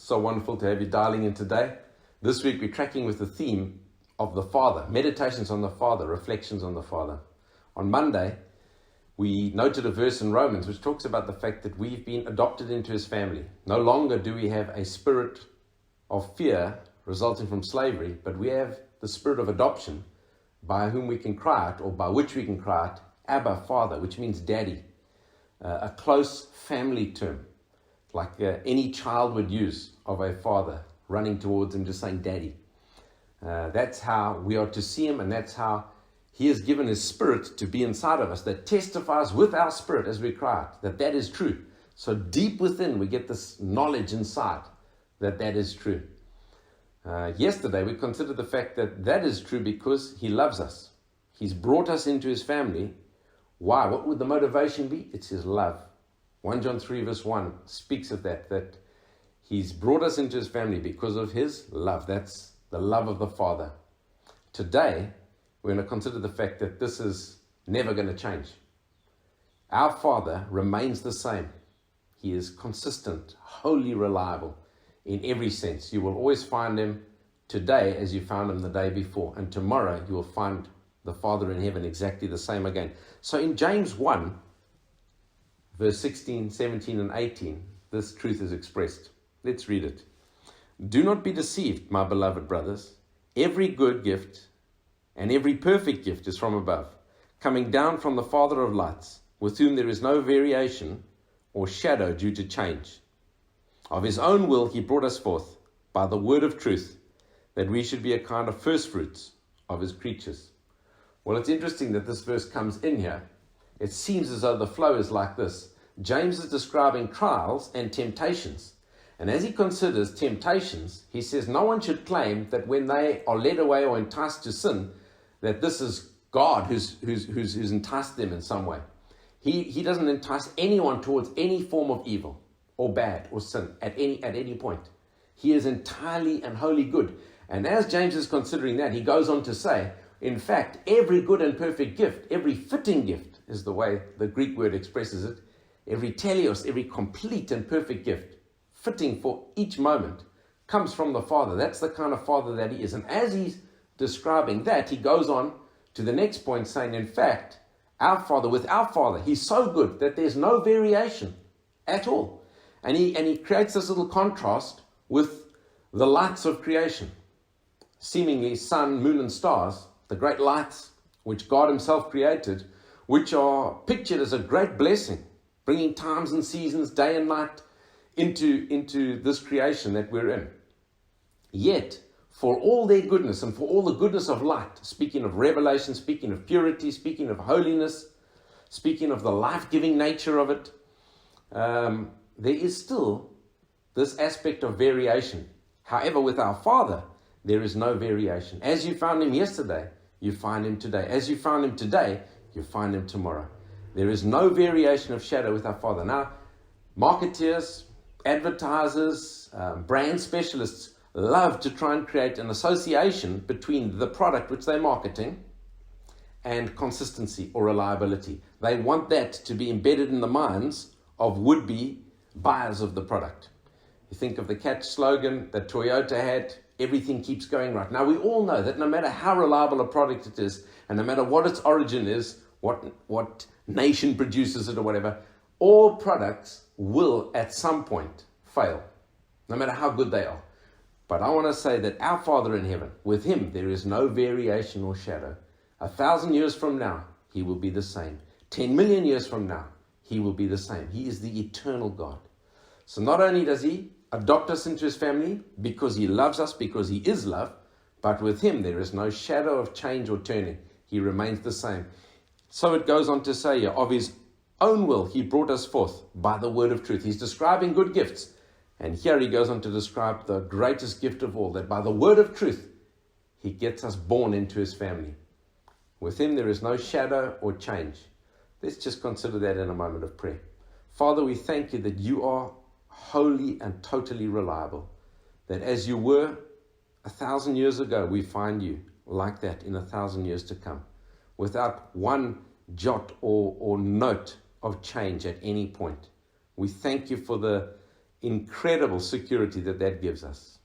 So wonderful to have you dialing in today. This week we're tracking with the theme of the Father, meditations on the Father, reflections on the Father. On Monday, we noted a verse in Romans which talks about the fact that we've been adopted into his family. No longer do we have a spirit of fear resulting from slavery, but we have the spirit of adoption by whom we can cry out, or by which we can cry out, Abba, Father, which means daddy, a close family term, like any child would use of a father running towards him just saying daddy. That's how we are to see him, and that's how he has given his spirit to be inside of us, that testifies with our spirit as we cry out that that is true. So deep within we get this knowledge inside that that is true. Yesterday we considered the fact that that is true because he loves us. He's brought us into his family. Why? What would the motivation be? It's his love. 1 John 3 verse 1 speaks of that he's brought us into his family because of his love. That's the love of the Father. Today, we're going to consider the fact that this is never going to change. Our Father remains the same. He is consistent, wholly reliable in every sense. You will always find him today as you found him the day before. And tomorrow you will find the Father in heaven exactly the same again. So in James 1, verse 16, 17, and 18, this truth is expressed. Let's read it. Do not be deceived, my beloved brothers. Every good gift and every perfect gift is from above, coming down from the Father of lights, with whom there is no variation or shadow due to change. Of his own will he brought us forth by the word of truth, that we should be a kind of first fruits of his creatures. Well, it's interesting that this verse comes in here. It seems as though the flow is like this. James is describing trials and temptations. And as he considers temptations, he says no one should claim that when they are led away or enticed to sin, that this is God who's enticed them in some way. He doesn't entice anyone towards any form of evil or bad or sin at any point. He is entirely and wholly good. And as James is considering that, he goes on to say, in fact, every good and perfect gift, every fitting gift is the way the Greek word expresses it, every teleos, every complete and perfect gift, fitting for each moment, comes from the Father. That's the kind of Father that he is. And as he's describing that, he goes on to the next point saying, in fact, our Father, he's so good that there's no variation at all. And he creates this little contrast with the lights of creation, seemingly sun, moon, and stars, the great lights which God himself created, which are pictured as a great blessing, bringing times and seasons, day and night, into this creation that we're in. Yet, for all their goodness and for all the goodness of light, speaking of revelation, speaking of purity, speaking of holiness, speaking of the life-giving nature of it, there is still this aspect of variation. However, with our Father, there is no variation. As you found him yesterday, you find him today. As you found him today, you find him tomorrow. There is no variation of shadow with our Father. Now, marketeers, advertisers, brand specialists love to try and create an association between the product which they're marketing and consistency or reliability. They want that to be embedded in the minds of would-be buyers of the product. You think of the catch slogan that Toyota had, everything keeps going right. Now, we all know that no matter how reliable a product it is, and no matter what its origin is, what nation produces it or whatever, all products will at some point fail, no matter how good they are. But I want to say that our Father in heaven, with him there is no variation or shadow. 1,000 years from now, he will be the same. 10 million years from now, he will be the same. He is the eternal God. So not only does he adopt us into his family because he loves us, because he is love, but with him there is no shadow of change or turning. He remains the same. So it goes on to say here, of his own will he brought us forth by the word of truth. He's describing good gifts. And here he goes on to describe the greatest gift of all, that by the word of truth, he gets us born into his family. With him there is no shadow or change. Let's just consider that in a moment of prayer. Father, we thank you that you are holy and totally reliable. That as you were 1,000 years ago, we find you like that in 1,000 years to come, without one jot or note of change at any point. We thank you for the incredible security that gives us.